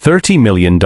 $30 million.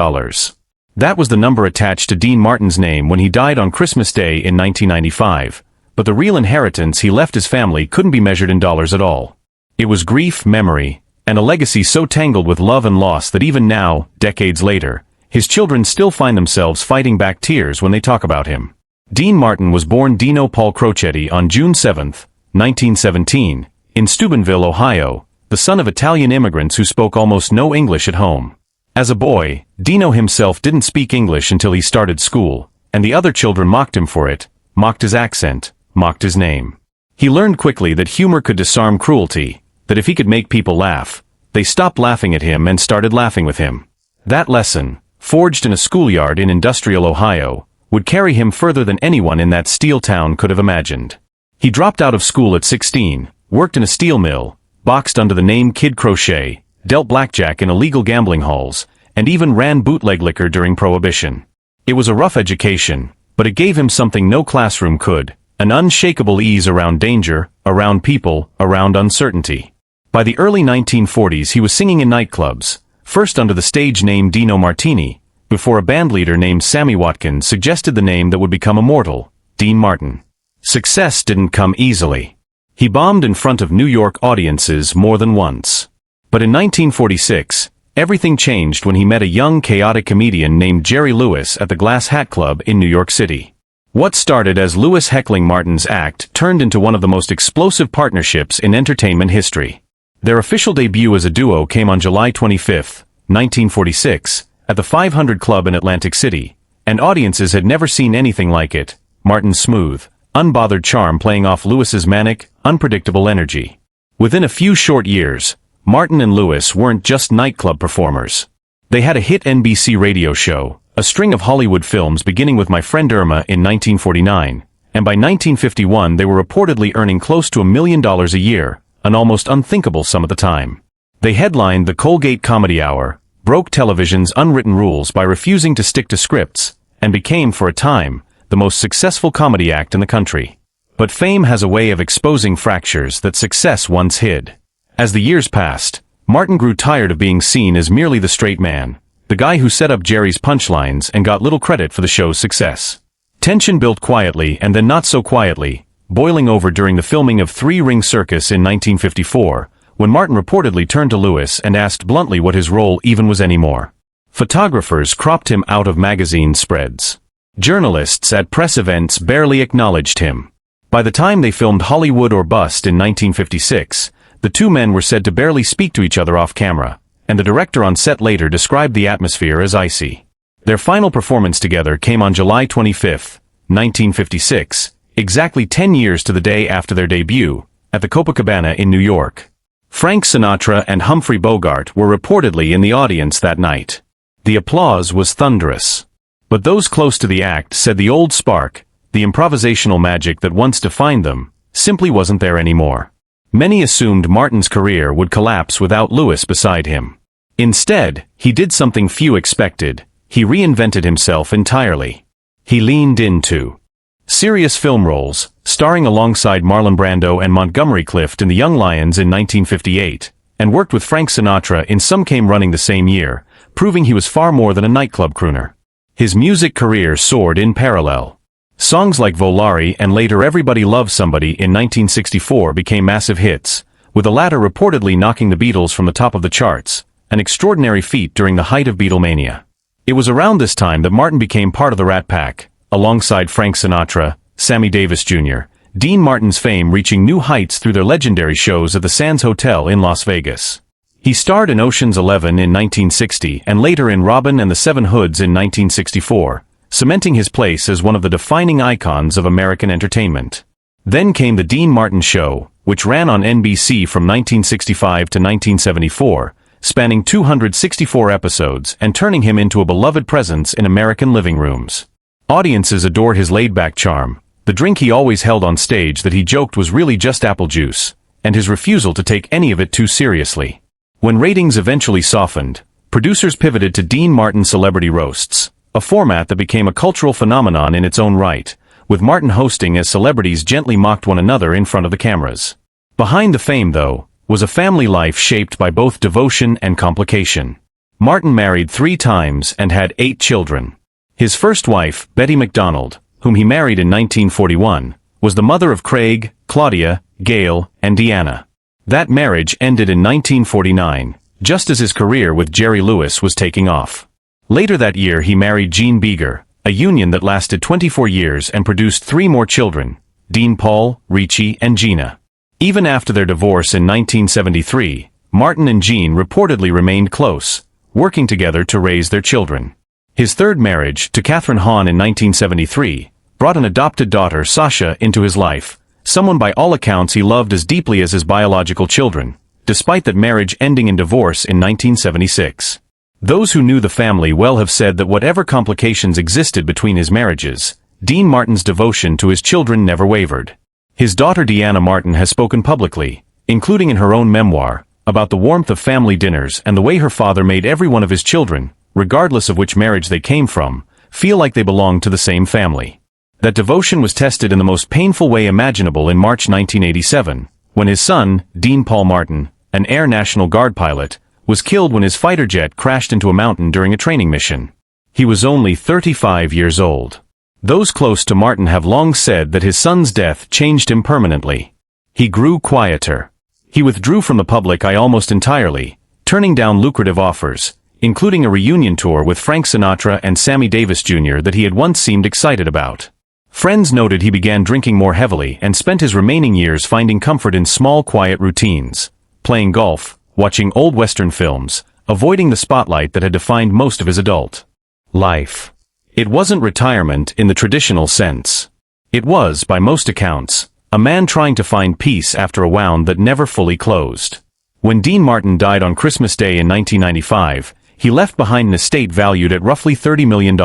That was the number attached to Dean Martin's name when he died on Christmas Day in 1995, but the real inheritance he left his family couldn't be measured in dollars at all. It was grief, memory, and a legacy so tangled with love and loss that even now, decades later, his children still find themselves fighting back tears when they talk about him. Dean Martin was born Dino Paul Crocetti on June 7, 1917, in Steubenville, Ohio, the son of Italian immigrants who spoke almost no English at home. As a boy, Dino himself didn't speak English until he started school, and the other children mocked him for it, mocked his accent, mocked his name. He learned quickly that humor could disarm cruelty, that if he could make people laugh, they stopped laughing at him and started laughing with him. That lesson, forged in a schoolyard in industrial Ohio, would carry him further than anyone in that steel town could have imagined. He dropped out of school at 16, worked in a steel mill, boxed under the name Kid Crochet, dealt blackjack in illegal gambling halls, and even ran bootleg liquor during Prohibition. It was a rough education, but it gave him something no classroom could, an unshakable ease around danger, around people, around uncertainty. By the early 1940s he was singing in nightclubs, first under the stage name Dino Martini, before a bandleader named Sammy Watkins suggested the name that would become immortal, Dean Martin. Success didn't come easily. He bombed in front of New York audiences more than once. But in 1946, everything changed when he met a young chaotic comedian named Jerry Lewis at the Glass Hat Club in New York City. What started as Lewis heckling Martin's act turned into one of the most explosive partnerships in entertainment history. Their official debut as a duo came on July 25, 1946, at the 500 Club in Atlantic City, and audiences had never seen anything like it, Martin's smooth, unbothered charm playing off Lewis's manic, unpredictable energy. Within a few short years, Martin and Lewis weren't just nightclub performers. They had a hit NBC radio show, a string of Hollywood films beginning with My Friend Irma in 1949, and by 1951 they were reportedly earning close to $1 million a year, an almost unthinkable sum at the time. They headlined the Colgate Comedy Hour, broke television's unwritten rules by refusing to stick to scripts, and became, for a time, the most successful comedy act in the country. But fame has a way of exposing fractures that success once hid. As the years passed, Martin grew tired of being seen as merely the straight man, the guy who set up Jerry's punchlines and got little credit for the show's success. Tension built quietly and then not so quietly, boiling over during the filming of Three Ring Circus in 1954, when Martin reportedly turned to Lewis and asked bluntly what his role even was anymore. Photographers cropped him out of magazine spreads. Journalists at press events barely acknowledged him. By the time they filmed Hollywood or Bust in 1956, the two men were said to barely speak to each other off camera, and the director on set later described the atmosphere as icy. Their final performance together came on July 25, 1956, exactly 10 years to the day after their debut, at the Copacabana in New York. Frank Sinatra and Humphrey Bogart were reportedly in the audience that night. The applause was thunderous. But those close to the act said the old spark, the improvisational magic that once defined them, simply wasn't there anymore. Many assumed Martin's career would collapse without Lewis beside him. Instead, he did something few expected. He reinvented himself entirely. He leaned into serious film roles, starring alongside Marlon Brando and Montgomery Clift in The Young Lions in 1958, and worked with Frank Sinatra in Some Came Running the same year, proving he was far more than a nightclub crooner. His music career soared in parallel. Songs like Volare and later Everybody Loves Somebody in 1964 became massive hits, with the latter reportedly knocking the Beatles from the top of the charts, an extraordinary feat during the height of Beatlemania. It was around this time that Martin became part of the Rat Pack, alongside Frank Sinatra, Sammy Davis Jr., Dean Martin's fame reaching new heights through their legendary shows at the Sands Hotel in Las Vegas. He starred in Ocean's 11 in 1960 and later in Robin and the Seven Hoods in 1964, cementing his place as one of the defining icons of American entertainment. Then came The Dean Martin Show, which ran on NBC from 1965 to 1974, spanning 264 episodes and turning him into a beloved presence in American living rooms. Audiences adored his laid-back charm, the drink he always held on stage that he joked was really just apple juice, and his refusal to take any of it too seriously. When ratings eventually softened, producers pivoted to Dean Martin Celebrity Roasts, a format that became a cultural phenomenon in its own right, with Martin hosting as celebrities gently mocked one another in front of the cameras. Behind the fame, though, was a family life shaped by both devotion and complication. Martin married 3 times and had 8 children. His first wife, Betty MacDonald, whom he married in 1941, was the mother of Craig, Claudia, Gail, and Deanna. That marriage ended in 1949, just as his career with Jerry Lewis was taking off. Later that year he married Jean Beager, a union that lasted 24 years and produced 3 more children, Dean Paul, Richie, and Gina. Even after their divorce in 1973, Martin and Jean reportedly remained close, working together to raise their children. His third marriage, to Catherine Hahn in 1973, brought an adopted daughter, Sasha, into his life, someone by all accounts he loved as deeply as his biological children, despite that marriage ending in divorce in 1976. Those who knew the family well have said that whatever complications existed between his marriages, Dean Martin's devotion to his children never wavered. His daughter Deanna Martin has spoken publicly, including in her own memoir, about the warmth of family dinners and the way her father made every one of his children, regardless of which marriage they came from, feel like they belonged to the same family. That devotion was tested in the most painful way imaginable in March 1987, when his son, Dean Paul Martin, an Air National Guard pilot, was killed when his fighter jet crashed into a mountain during a training mission. He was only 35 years old. Those close to Martin have long said that his son's death changed him permanently. He grew quieter. He withdrew from the public eye almost entirely, turning down lucrative offers, including a reunion tour with Frank Sinatra and Sammy Davis Jr. that he had once seemed excited about. Friends noted he began drinking more heavily and spent his remaining years finding comfort in small, quiet routines, playing golf, watching old Western films, avoiding the spotlight that had defined most of his adult life. It wasn't retirement in the traditional sense. It was, by most accounts, a man trying to find peace after a wound that never fully closed. When Dean Martin died on Christmas Day in 1995, he left behind an estate valued at roughly $30 million,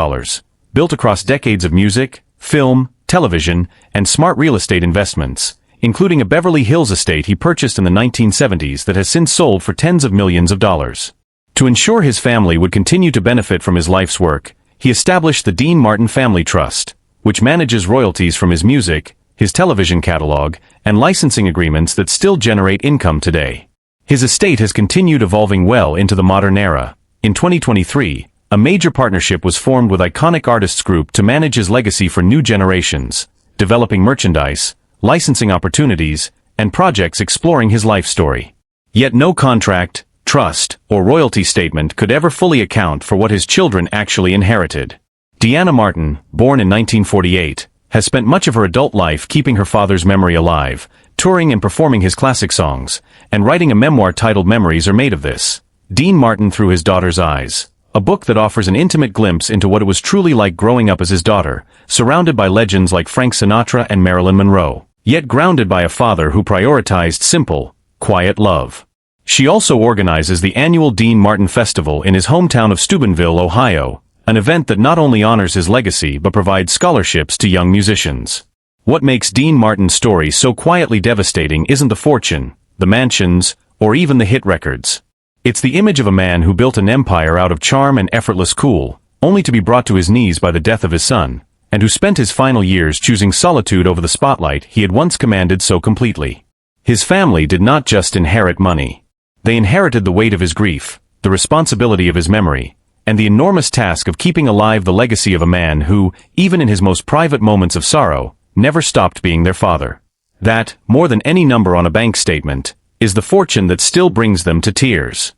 built across decades of music, film, television, and smart real estate investments, including a Beverly Hills estate he purchased in the 1970s that has since sold for tens of millions of dollars. To ensure his family would continue to benefit from his life's work, he established the Dean Martin Family Trust, which manages royalties from his music, his television catalog, and licensing agreements that still generate income today. His estate has continued evolving well into the modern era. In 2023, a major partnership was formed with iconic artists group to manage his legacy for new generations, developing merchandise, licensing opportunities, and projects exploring his life story. Yet no contract, trust, or royalty statement could ever fully account for what his children actually inherited. Deanna Martin, born in 1948, has spent much of her adult life keeping her father's memory alive, touring and performing his classic songs, and writing a memoir titled Memories Are Made of This, Dean Martin Through His Daughter's Eyes, a book that offers an intimate glimpse into what it was truly like growing up as his daughter, surrounded by legends like Frank Sinatra and Marilyn Monroe, yet grounded by a father who prioritized simple, quiet love. She also organizes the annual Dean Martin Festival in his hometown of Steubenville, Ohio, an event that not only honors his legacy but provides scholarships to young musicians. What makes Dean Martin's story so quietly devastating isn't the fortune, the mansions, or even the hit records. It's the image of a man who built an empire out of charm and effortless cool, only to be brought to his knees by the death of his son, and who spent his final years choosing solitude over the spotlight he had once commanded so completely. His family did not just inherit money. They inherited the weight of his grief, the responsibility of his memory, and the enormous task of keeping alive the legacy of a man who, even in his most private moments of sorrow, never stopped being their father. That, more than any number on a bank statement, is the fortune that still brings them to tears.